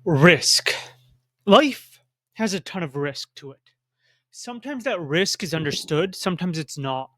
Risk. Life has a ton of risk to it. Sometimes that risk is understood, sometimes it's not.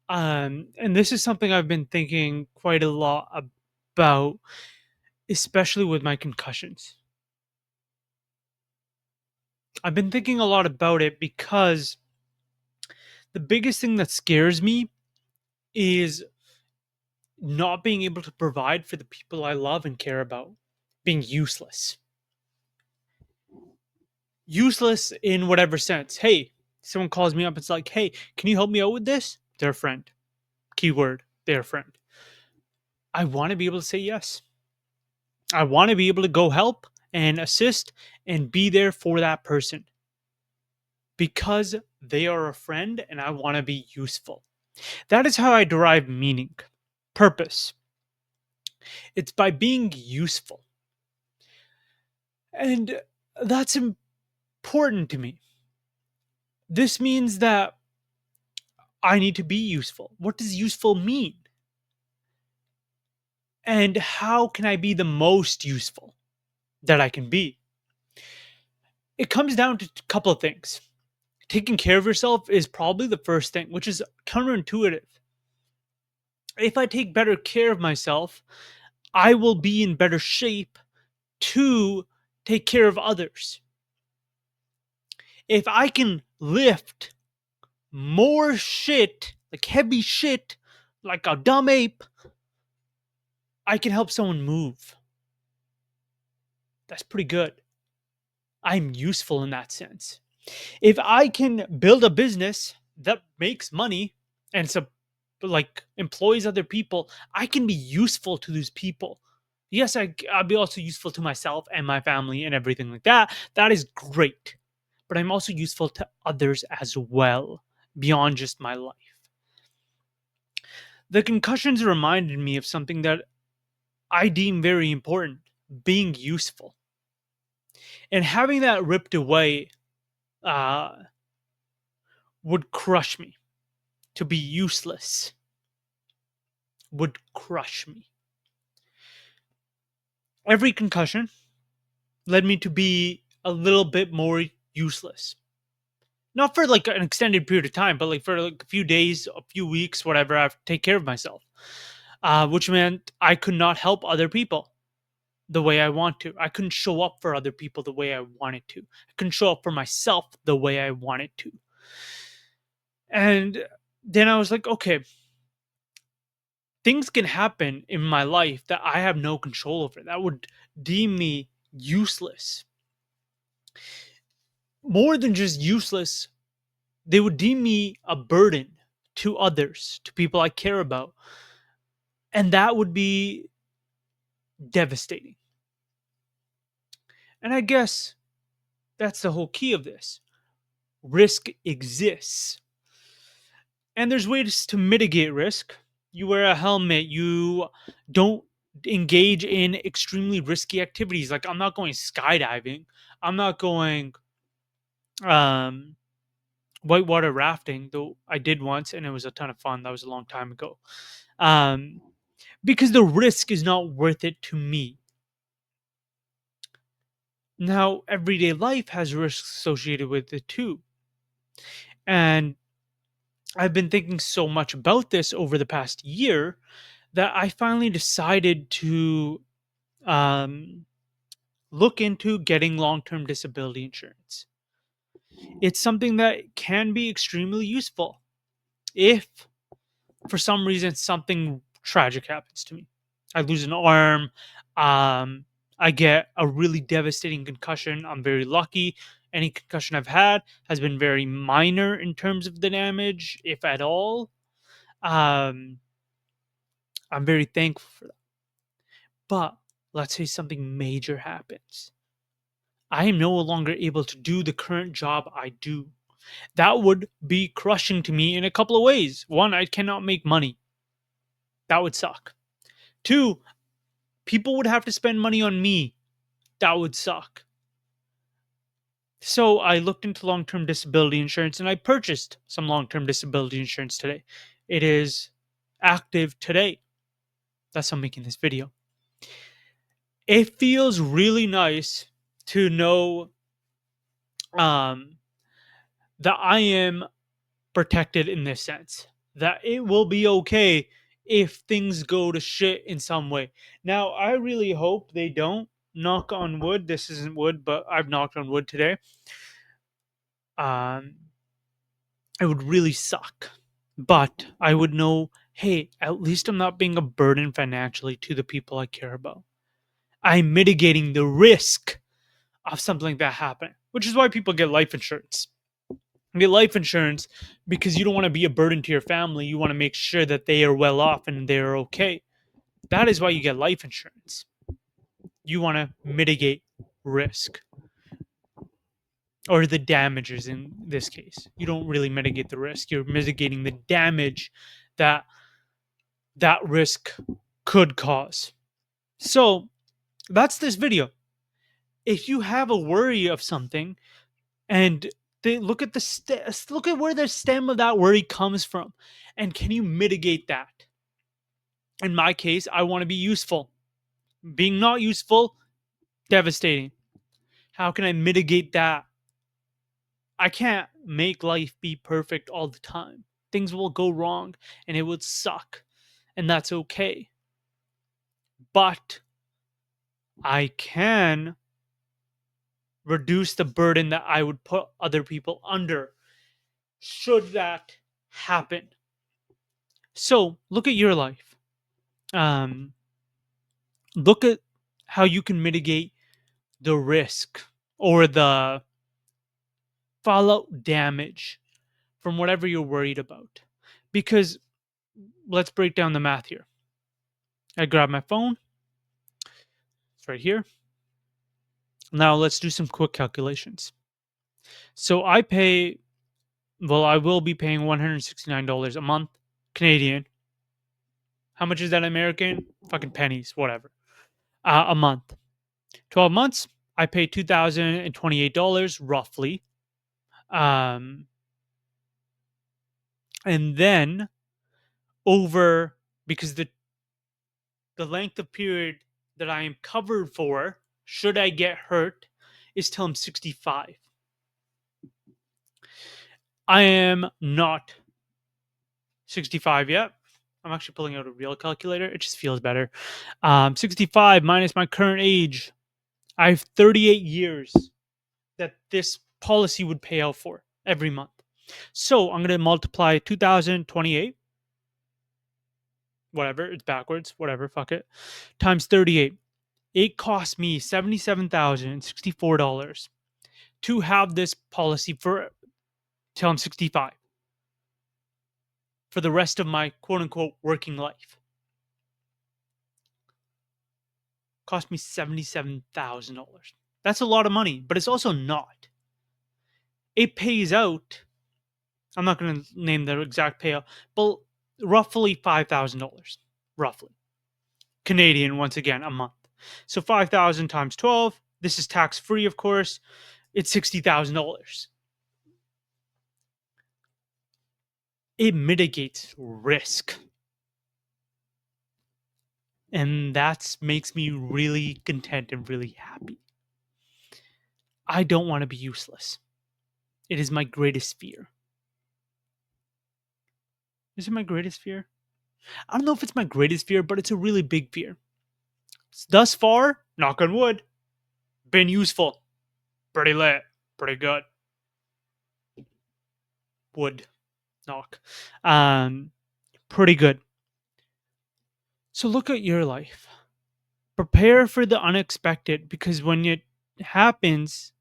And this is something I've been thinking quite a lot about, especially with my concussions. I've been thinking a lot about it because the biggest thing that scares me is not being able to provide for the people I love and care about, being useless. Useless in whatever sense. Hey, someone calls me up, it's like, hey, can you help me out with this? They're a friend. Keyword, they're a friend. I want to be able to say yes. I want to be able to go help and assist and be there for that person because they are a friend and I want to be useful. That is how I derive meaning, purpose. It's by being useful. And that's important to me. This means that I need to be useful. What does useful mean? And how can I be the most useful that I can be? It comes down to a couple of things. Taking care of yourself is probably the first thing, which is counterintuitive. If I take better care of myself, I will be in better shape to take care of others. If I can lift more shit, like heavy shit, like a dumb ape, I can help someone move. That's pretty good. I'm useful in that sense. If I can build a business that makes money and like employs other people, I can be useful to those people. Yes, I'll be also useful to myself and my family and everything like that. That is great. But I'm also useful to others as well, beyond just my life. The concussions reminded me of something that I deem very important, being useful. And having that ripped away uh, would crush me. To be useless would crush me. Every concussion led me to be a little bit more useless. Not for like an extended period of time, but like for like a few days, a few weeks, whatever. I have to take care of myself, which meant I could not help other people the way I want to. I couldn't show up for other people the way I wanted to. I couldn't show up for myself the way I wanted to. And then I was like, okay, things can happen in my life that I have no control over. That would deem me useless. More than just useless, they would deem me a burden to others, to people I care about. And that would be devastating. And I guess that's the whole key of this. Risk exists. And there's ways to mitigate risk. You wear a helmet, you don't engage in extremely risky activities. Like I'm not going skydiving. I'm not going um whitewater rafting, though I did once and it was a ton of fun. That was a long time ago. Um because the risk is not worth it to me. Now, everyday life has risks associated with it too. And I've been thinking so much about this over the past year that I finally decided to um, look into getting long term disability insurance. It's something that can be extremely useful if, for some reason, something tragic happens to me. I lose an arm, um, I get a really devastating concussion. I'm very lucky. Any concussion I've had has been very minor in terms of the damage, if at all. Um, I'm very thankful for that. But let's say something major happens. I am no longer able to do the current job I do. That would be crushing to me in a couple of ways. One, I cannot make money. That would suck. Two, people would have to spend money on me. That would suck. So I looked into long term disability insurance and I purchased some long term disability insurance today. It is active today. That's why I'm making this video. It feels really nice to know um, that I am protected in this sense, that it will be okay if things go to shit in some way. Now, I really hope they don't. Knock on wood. This isn't wood, but I've knocked on wood today. Um, it would really suck. But I would know, hey, at least I'm not being a burden financially to the people I care about. I'm mitigating the risk of something like that happening, which is why people get life insurance. You get life insurance because you don't want to be a burden to your family. You want to make sure that they are well off and they're okay. That is why you get life insurance. You want to mitigate risk or the damages in this case. You don't really mitigate the risk. You're mitigating the damage that that risk could cause. So that's this video. If you have a worry of something and they look at look at where the stem of that worry comes from, and can you mitigate that? In my case, I want to be useful. Being not useful, devastating. How can I mitigate that? I can't make life be perfect all the time. Things will go wrong and it would suck, and that's okay. But I can reduce the burden that I would put other people under should that happen. So look at your life. Um, Look at how you can mitigate the risk or the fallout damage from whatever you're worried about. Because let's break down the math here. I grab my phone, it's right here. Now let's do some quick calculations. So I will be paying $169 a month Canadian. How much is that American? Fucking pennies, whatever. A month. 12 months, I pay $2,028 roughly. Um, and then over, because the length of period that I am covered for, should I get hurt, is till I'm 65. I am not 65 yet. I'm actually pulling out a real calculator. It just feels better. 65 minus my current age. I have 38 years that this policy would pay out for every month. So I'm going to multiply 2028, whatever, it's backwards, whatever, fuck it, times 38. It cost me $77,064 to have this policy for till I'm 65 for the rest of my quote unquote working life. Cost me $77,000. That's a lot of money, but it's also not. It pays out, I'm not going to name the exact payout, but roughly $5,000, roughly. Canadian, once again, a month. So 5,000 times 12, this is tax free, of course, it's $60,000. It mitigates risk. And that makes me really content and really happy. I don't want to be useless. It is my greatest fear. Is it my greatest fear? I don't know if it's my greatest fear, but it's a really big fear. Thus far, knock on wood, been useful. Pretty lit. Pretty good. Wood. Knock. Pretty good. So look at your life. Prepare for the unexpected, because when it happens,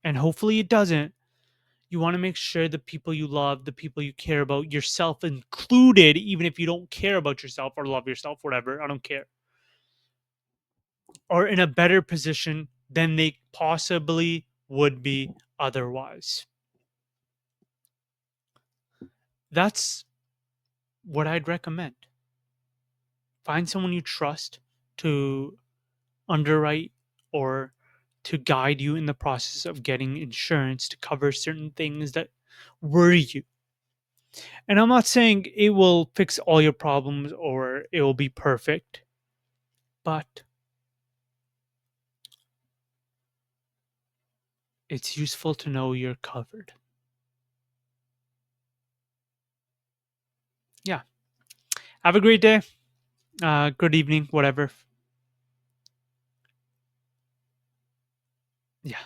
and hopefully it doesn't, you want to make sure the people you love, the people you care about, yourself included, even if you don't care about yourself or love yourself, whatever, I don't care, are in a better position than they possibly would be otherwise. That's what I'd recommend. Find someone you trust to underwrite or to guide you in the process of getting insurance to cover certain things that worry you. And I'm not saying it will fix all your problems or it will be perfect, but it's useful to know you're covered. Yeah. Have a great day. Good evening, whatever. Yeah.